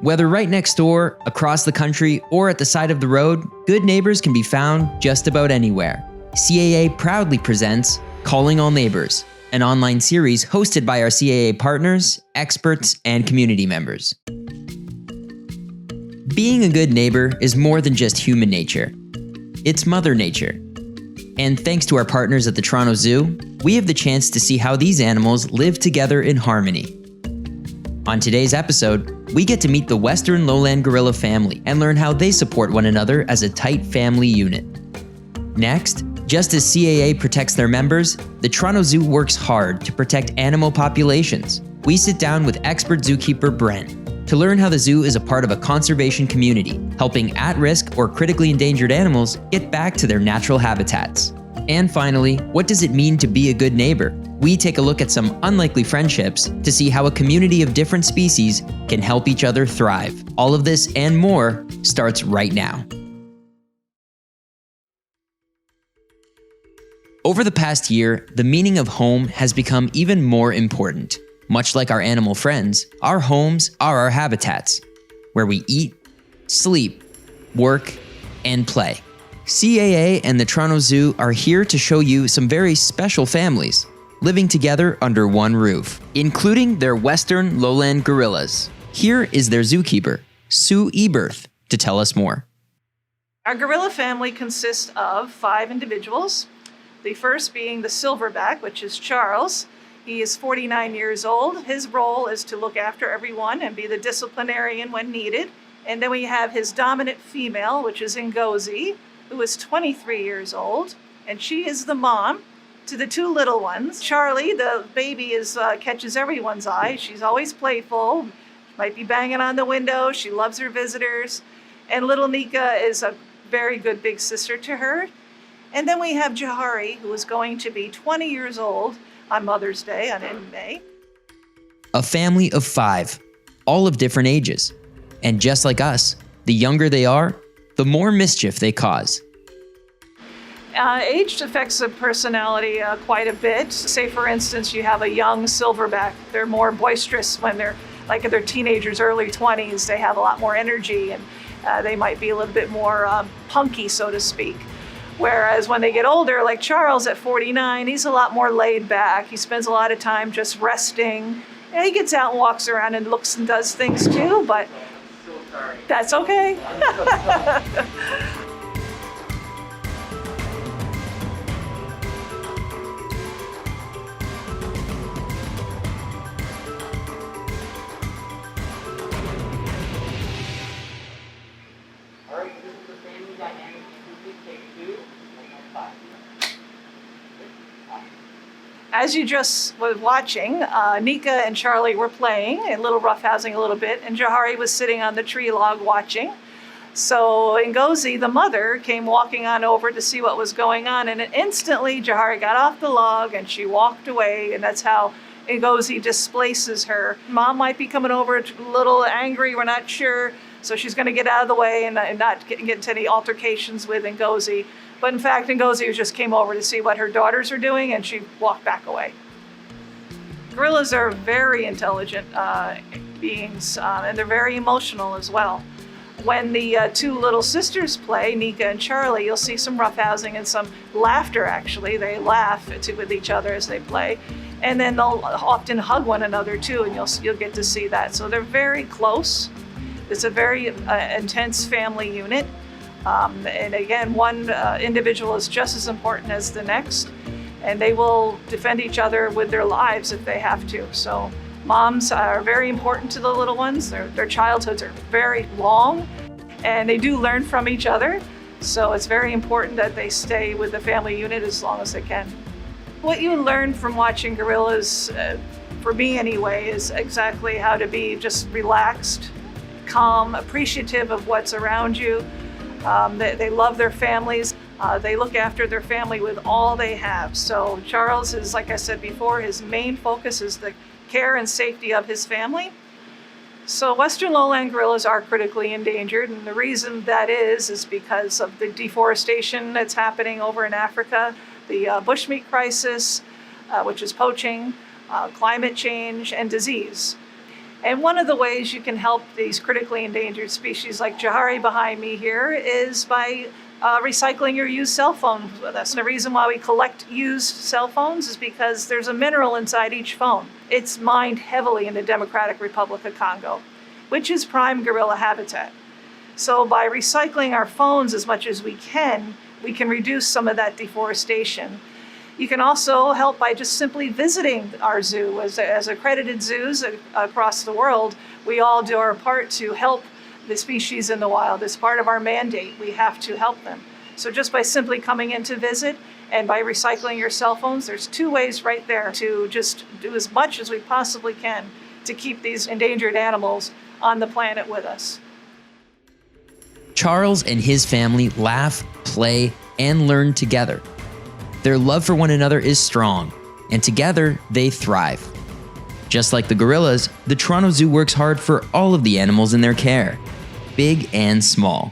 Whether right next door, across the country, or at the side of the road, good neighbors can be found just about anywhere. CAA proudly presents Calling All Neighbours, an online series hosted by our CAA partners, experts, and community members. Being a good neighbor is more than just human nature. It's Mother Nature. And thanks to our partners at the Toronto Zoo, we have the chance to see how these animals live together in harmony. On today's episode, we get to meet the Western lowland gorilla family and learn how they support one another as a tight family unit. Next, just as CAA protects their members, the Toronto Zoo works hard to protect animal populations. We sit down with expert zookeeper Brent to learn how the zoo is a part of a conservation community, helping at-risk or critically endangered animals get back to their natural habitats. And finally, what does it mean to be a good neighbor? We take a look at some unlikely friendships to see how a community of different species can help each other thrive. All of this and more starts right now. Over the past year, the meaning of home has become even more important. Much like our animal friends, our homes are our habitats, where we eat, sleep, work, and play. CAA and the Toronto Zoo are here to show you some very special families living together under one roof, including their Western lowland gorillas. Here is their zookeeper, Sue Eberth, to tell us more. Our gorilla family consists of 5 individuals. The first being the silverback, which is Charles. He is 49 years old. His role is to look after everyone and be the disciplinarian when needed. And then we have his dominant female, which is Ngozi, who is 23 years old, and she is the mom to the 2 little ones. Charlie, the baby, catches everyone's eye. She's always playful, might be banging on the window. She loves her visitors. And little Nika is a very good big sister to her. And then we have Jahari, who is going to be 20 years old on Mother's Day in May. A family of 5, all of different ages. And just like us, the younger they are, the more mischief they cause. Age affects the personality quite a bit. Say, for instance, you have a young silverback. They're more boisterous when they're teenagers, early 20s. They have a lot more energy, and they might be a little bit more punky, so to speak. Whereas when they get older, like Charles at 49, he's a lot more laid back. He spends a lot of time just resting. And he gets out and walks around and looks and does things too, but that's okay. As you just were watching, Nika and Charlie were playing, a little roughhousing a little bit, and Jahari was sitting on the tree log watching. So Ngozi, the mother, came walking on over to see what was going on, and instantly Jahari got off the log and she walked away, and that's how Ngozi displaces her. Mom might be coming over a little angry, we're not sure, so she's going to get out of the way and not get into any altercations with Ngozi. But in fact, Ngozi just came over to see what her daughters are doing, and she walked back away. Gorillas are very intelligent beings, and they're very emotional as well. When the 2 little sisters play, Nika and Charlie, you'll see some roughhousing and some laughter, actually. They laugh with each other as they play. And then they'll often hug one another, too, and you'll get to see that. So they're very close. It's a very intense family unit. And again, one individual is just as important as the next, and they will defend each other with their lives if they have to. So moms are very important to the little ones. Their childhoods are very long, and they do learn from each other. So it's very important that they stay with the family unit as long as they can. What you learn from watching gorillas, for me anyway, is exactly how to be just relaxed, calm, appreciative of what's around you. They love their families. They look after their family with all they have. So Charles is, like I said before, his main focus is the care and safety of his family. So Western lowland gorillas are critically endangered, and the reason that is because of the deforestation that's happening over in Africa, the bushmeat crisis, which is poaching, climate change, and disease. And one of the ways you can help these critically endangered species like Johari behind me here is by recycling your used cell phones with us. And the reason why we collect used cell phones is because there's a mineral inside each phone. It's mined heavily in the Democratic Republic of Congo, which is prime gorilla habitat. So by recycling our phones as much as we can reduce some of that deforestation. You can also help by just simply visiting our zoo. As accredited zoos across the world, we all do our part to help the species in the wild. It's part of our mandate. We have to help them. So just by simply coming in to visit and by recycling your cell phones, there's 2 ways right there to just do as much as we possibly can to keep these endangered animals on the planet with us. Charles and his family laugh, play, and learn together. Their love for one another is strong, and together they thrive. Just like the gorillas, the Toronto Zoo works hard for all of the animals in their care, big and small.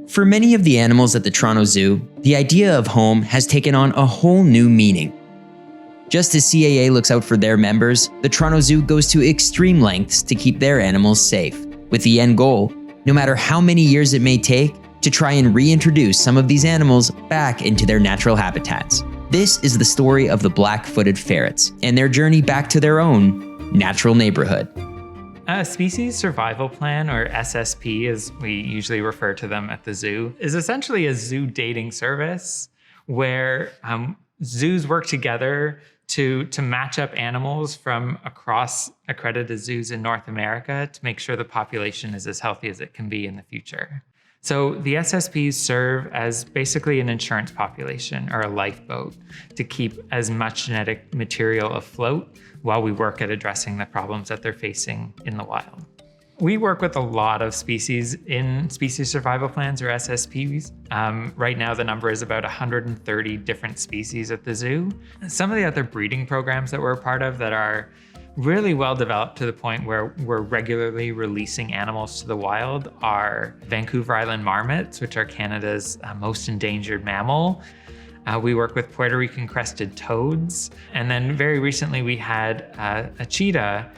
For many of the animals at the Toronto Zoo, the idea of home has taken on a whole new meaning. Just as CAA looks out for their members, the Toronto Zoo goes to extreme lengths to keep their animals safe, with the end goal, no matter how many years it may take, to try and reintroduce some of these animals back into their natural habitats. This is the story of the Blackfooted ferrets and their journey back to their own natural neighborhood. A species survival plan, or SSP as we usually refer to them at the zoo, is essentially a zoo dating service where zoos work together to match up animals from across accredited zoos in North America to make sure the population is as healthy as it can be in the future. So the SSPs serve as basically an insurance population or a lifeboat to keep as much genetic material afloat while we work at addressing the problems that they're facing in the wild. We work with a lot of species in species survival plans or SSPs. Right now, the number is about 130 different species at the zoo. Some of the other breeding programs that we're a part of that are really well developed to the point where we're regularly releasing animals to the wild are Vancouver Island marmots, which are Canada's most endangered mammal. We work with Puerto Rican crested toads. And then very recently we had a cheetah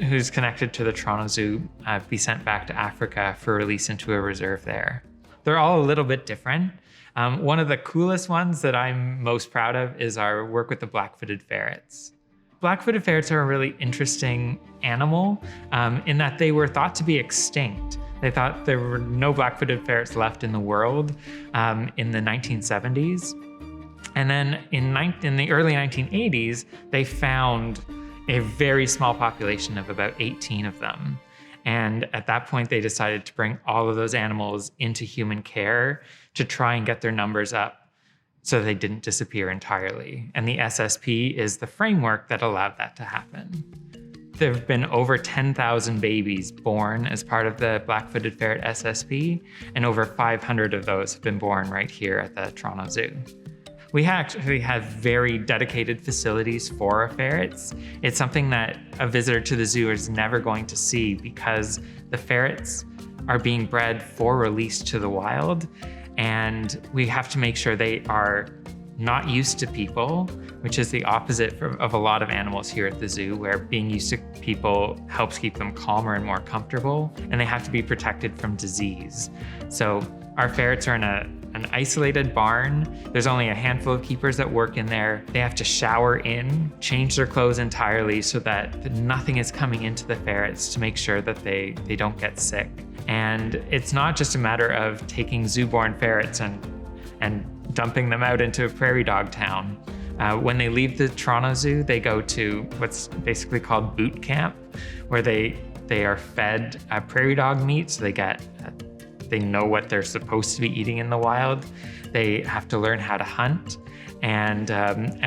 who's connected to the Toronto Zoo be sent back to Africa for release into a reserve there. They're all a little bit different. One of the coolest ones that I'm most proud of is our work with the Blackfooted ferrets. Blackfooted ferrets are a really interesting animal in that they were thought to be extinct. They thought there were no Blackfooted ferrets left in the world in the 1970s. And then in the early 1980s, they found a very small population of about 18 of them. And at that point, they decided to bring all of those animals into human care to try and get their numbers up so they didn't disappear entirely. And the SSP is the framework that allowed that to happen. There have been over 10,000 babies born as part of the Blackfooted Ferret SSP, and over 500 of those have been born right here at the Toronto Zoo. We actually have very dedicated facilities for our ferrets. It's something that a visitor to the zoo is never going to see because the ferrets are being bred for release to the wild, and we have to make sure they are not used to people, which is the opposite of a lot of animals here at the zoo, where being used to people helps keep them calmer and more comfortable, and they have to be protected from disease. So our ferrets are in an isolated barn. There's only a handful of keepers that work in there. They have to shower in, change their clothes entirely so that nothing is coming into the ferrets to make sure that they don't get sick. And it's not just a matter of taking zoo-born ferrets and dumping them out into a prairie dog town. When they leave the Toronto Zoo, they go to what's basically called boot camp, where they are fed prairie dog meat, so they know what they're supposed to be eating in the wild. They have to learn how to hunt, and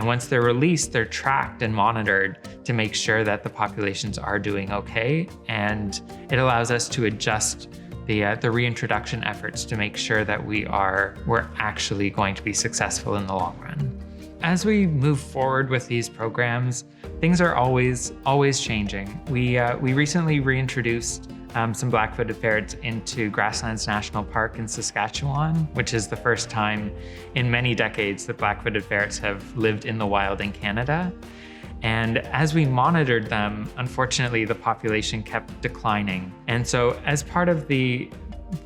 once they're released, they're tracked and monitored to make sure that the populations are doing okay, and it allows us to adjust the reintroduction efforts to make sure that we're actually going to be successful in the long run. As we move forward with these programs, things are always changing. We recently reintroduced some Blackfooted ferrets into Grasslands National Park in Saskatchewan, which is the first time in many decades that Blackfooted ferrets have lived in the wild in Canada. And as we monitored them, unfortunately, the population kept declining. And so as part of the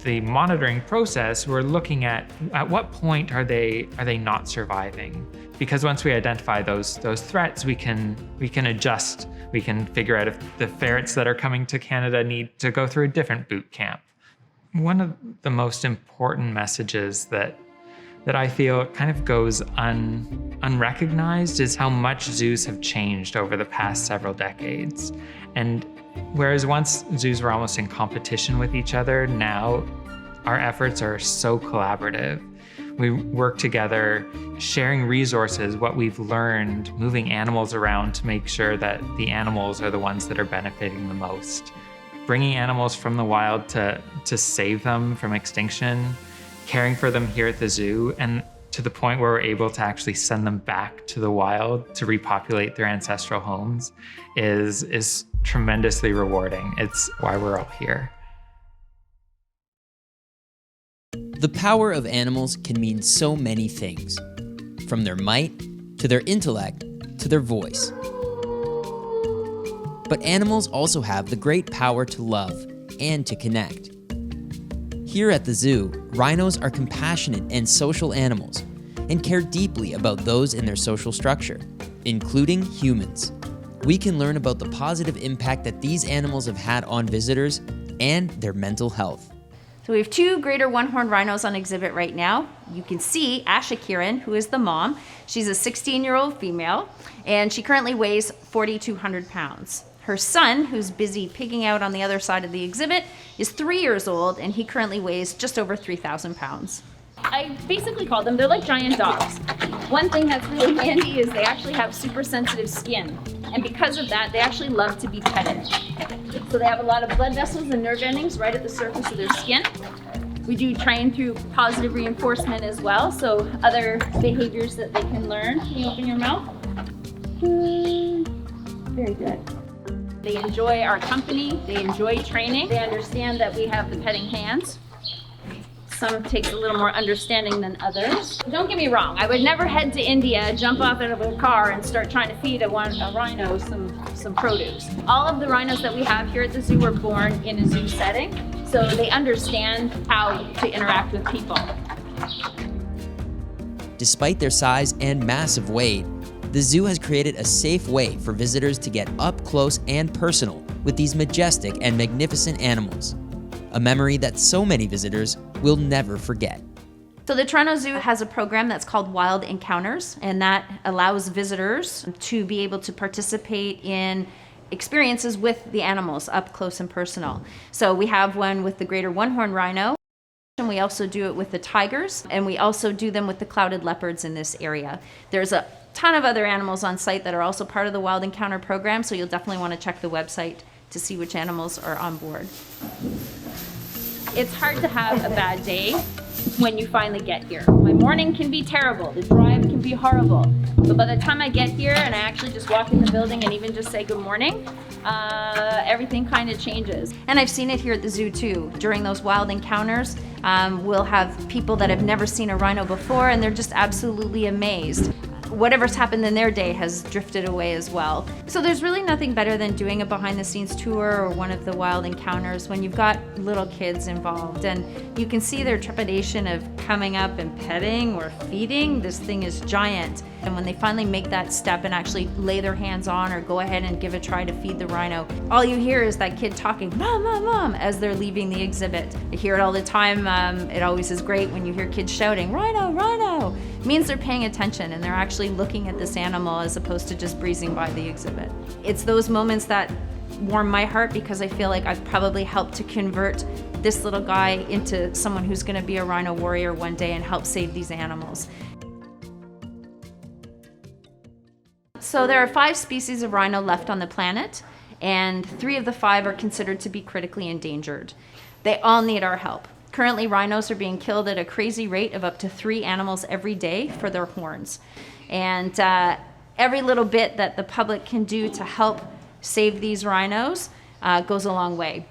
monitoring process, we're looking at what point are they not surviving? Because once we identify those threats, we can adjust. We can figure out if the ferrets that are coming to Canada need to go through a different boot camp. One of the most important messages that I feel kind of goes unrecognized is how much zoos have changed over the past several decades. And whereas once zoos were almost in competition with each other, now our efforts are so collaborative. We work together, sharing resources, what we've learned, moving animals around to make sure that the animals are the ones that are benefiting the most. Bringing animals from the wild to save them from extinction, caring for them here at the zoo, and to the point where we're able to actually send them back to the wild to repopulate their ancestral homes is tremendously rewarding. It's why we're all here. The power of animals can mean so many things, from their might, to their intellect, to their voice. But animals also have the great power to love and to connect. Here at the zoo, rhinos are compassionate and social animals and care deeply about those in their social structure, including humans. We can learn about the positive impact that these animals have had on visitors and their mental health. So we have two greater one-horned rhinos on exhibit right now. You can see Asha Kiran, who is the mom. She's a 16-year-old female, and she currently weighs 4,200 pounds. Her son, who's busy pigging out on the other side of the exhibit, is 3 years old, and he currently weighs just over 3,000 pounds. I basically call them, they're like giant dogs. One thing that's really handy is they actually have super sensitive skin. And because of that, they actually love to be petted. So they have a lot of blood vessels and nerve endings right at the surface of their skin. We do train through positive reinforcement as well, so other behaviors that they can learn. Can you open your mouth? Very good. They enjoy our company, they enjoy training, they understand that we have the petting hands. Some takes a little more understanding than others. Don't get me wrong, I would never head to India, jump off out of a car and start trying to feed a rhino some produce. All of the rhinos that we have here at the zoo were born in a zoo setting, so they understand how to interact with people. Despite their size and massive weight, the zoo has created a safe way for visitors to get up close and personal with these majestic and magnificent animals. A memory that so many visitors will never forget. So the Toronto Zoo has a program that's called Wild Encounters, and that allows visitors to be able to participate in experiences with the animals up close and personal. So we have one with the greater one-horned rhino, and we also do it with the tigers, and we also do them with the clouded leopards in this area. There's a ton of other animals on site that are also part of the Wild Encounter program, so you'll definitely want to check the website to see which animals are on board. It's hard to have a bad day when you finally get here. My morning can be terrible, the drive can be horrible, but by the time I get here and I actually just walk in the building and even just say good morning, everything kind of changes. And I've seen it here at the zoo too. During those wild encounters, we'll have people that have never seen a rhino before and they're just absolutely amazed. Whatever's happened in their day has drifted away as well. So there's really nothing better than doing a behind-the-scenes tour or one of the wild encounters when you've got little kids involved and you can see their trepidation of coming up and petting or feeding. This thing is giant. And when they finally make that step and actually lay their hands on or go ahead and give a try to feed the rhino, all you hear is that kid talking, "Mom, Mom, Mom," as they're leaving the exhibit. I hear it all the time. It always is great when you hear kids shouting, "Rhino, Rhino." It means they're paying attention and they're actually looking at this animal as opposed to just breezing by the exhibit. It's those moments that warm my heart because I feel like I've probably helped to convert this little guy into someone who's going to be a rhino warrior one day and help save these animals. So there are 5 species of rhino left on the planet, and 3 of the 5 are considered to be critically endangered. They all need our help. Currently, rhinos are being killed at a crazy rate of up to 3 animals every day for their horns. And every little bit that the public can do to help save these rhinos goes a long way.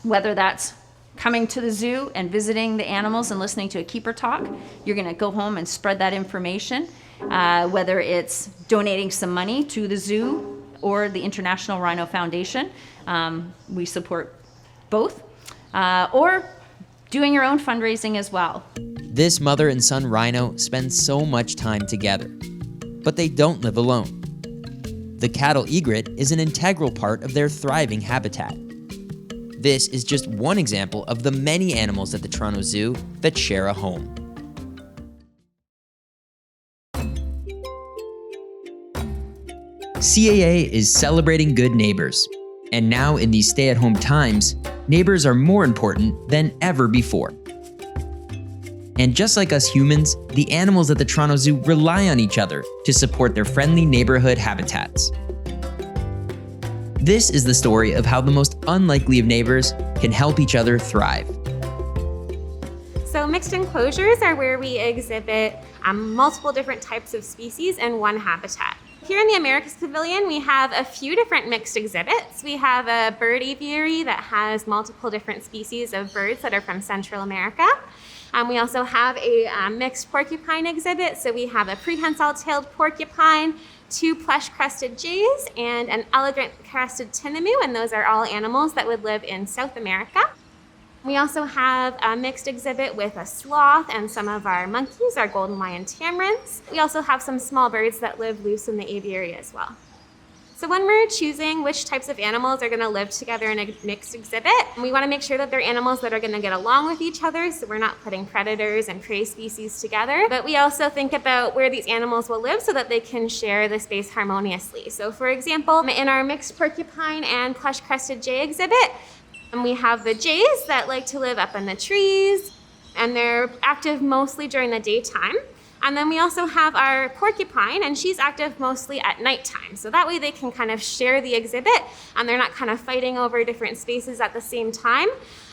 Whether that's coming to the zoo and visiting the animals and listening to a keeper talk. You're going to go home and spread that information, whether it's donating some money to the zoo or the International Rhino Foundation. We support both. Or doing your own fundraising as well. This mother and son rhino spend so much time together, but they don't live alone. The cattle egret is an integral part of their thriving habitat. This is just one example of the many animals at the Toronto Zoo that share a home. CAA is celebrating good neighbors, and now in these stay-at-home times, neighbors are more important than ever before. And just like us humans, the animals at the Toronto Zoo rely on each other to support their friendly neighborhood habitats. This is the story of how the most unlikely of neighbors can help each other thrive. So mixed enclosures are where we exhibit multiple different types of species in one habitat. Here in the Americas Pavilion, we have a few different mixed exhibits. We have a bird aviary that has multiple different species of birds that are from Central America. We also have a mixed porcupine exhibit. So we have a prehensile-tailed porcupine, 2 plush-crested jays, and an elegant-crested tinamou, and those are all animals that would live in South America. We also have a mixed exhibit with a sloth and some of our monkeys, our golden lion tamarins. We also have some small birds that live loose in the aviary as well. So when we're choosing which types of animals are going to live together in a mixed exhibit, we want to make sure that they're animals that are going to get along with each other, so we're not putting predators and prey species together. But we also think about where these animals will live so that they can share the space harmoniously. So for example, in our mixed porcupine and plush-crested jay exhibit, we have the jays that like to live up in the trees, and they're active mostly during the daytime. And then we also have our porcupine, and she's active mostly at nighttime. So that way they can kind of share the exhibit, and they're not kind of fighting over different spaces at the same time.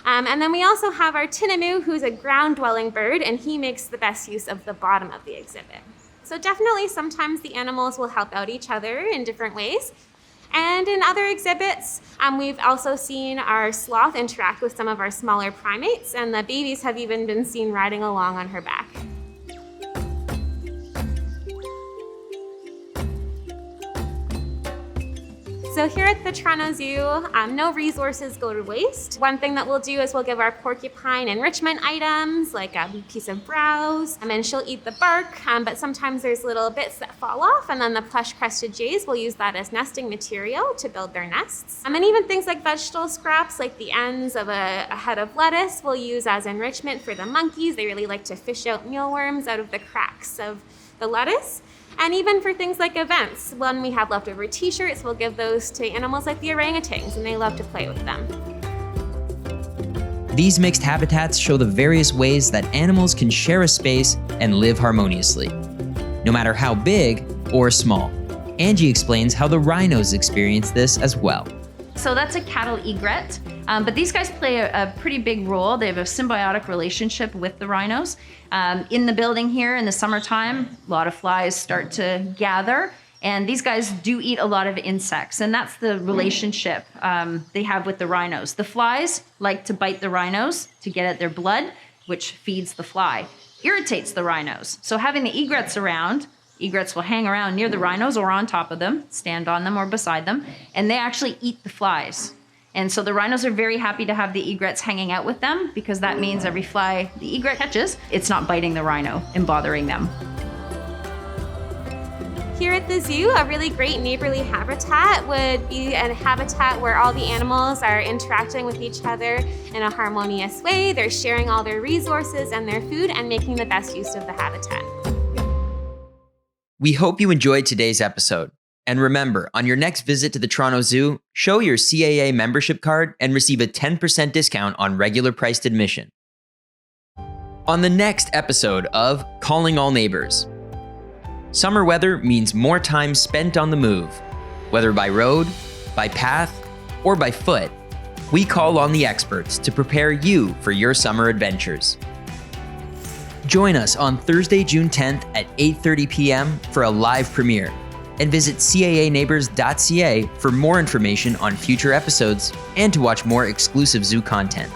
And then we also have our tinamou, who's a ground-dwelling bird, and he makes the best use of the bottom of the exhibit. So definitely sometimes the animals will help out each other in different ways. And in other exhibits, we've also seen our sloth interact with some of our smaller primates, and the babies have even been seen riding along on her back. So here at the Toronto Zoo, no resources go to waste. One thing that we'll do is we'll give our porcupine enrichment items, like a piece of browse, and she'll eat the bark, but sometimes there's little bits that fall off, and then the plush-crested jays will use that as nesting material to build their nests. And even things like vegetable scraps, like the ends of a head of lettuce, we'll use as enrichment for the monkeys. They really like to fish out mealworms out of the cracks of the lettuce. And even for things like events, when we have leftover t-shirts, we'll give those to animals like the orangutans, and they love to play with them. These mixed habitats show the various ways that animals can share a space and live harmoniously, no matter how big or small. Angie explains how the rhinos experience this as well. So that's a cattle egret, but these guys play a pretty big role. They have a symbiotic relationship with the rhinos. In the building here in the summertime, a lot of flies start to gather, and these guys do eat a lot of insects, and that's the relationship they have with the rhinos. The flies like to bite the rhinos to get at their blood, which feeds the fly, irritates the rhinos. So having the egrets around, egrets will hang around near the rhinos or on top of them, stand on them or beside them, and they actually eat the flies. And so the rhinos are very happy to have the egrets hanging out with them, because that means every fly the egret catches, it's not biting the rhino and bothering them. Here at the zoo, a really great neighborly habitat would be a habitat where all the animals are interacting with each other in a harmonious way. They're sharing all their resources and their food and making the best use of the habitat. We hope you enjoyed today's episode. And remember, on your next visit to the Toronto Zoo, show your CAA membership card and receive a 10% discount on regular priced admission. On the next episode of Calling All Neighbors, summer weather means more time spent on the move. Whether by road, by path, or by foot, we call on the experts to prepare you for your summer adventures. Join us on Thursday, June 10th at 8:30 p.m. for a live premiere, and visit caaneighbours.ca for more information on future episodes and to watch more exclusive zoo content.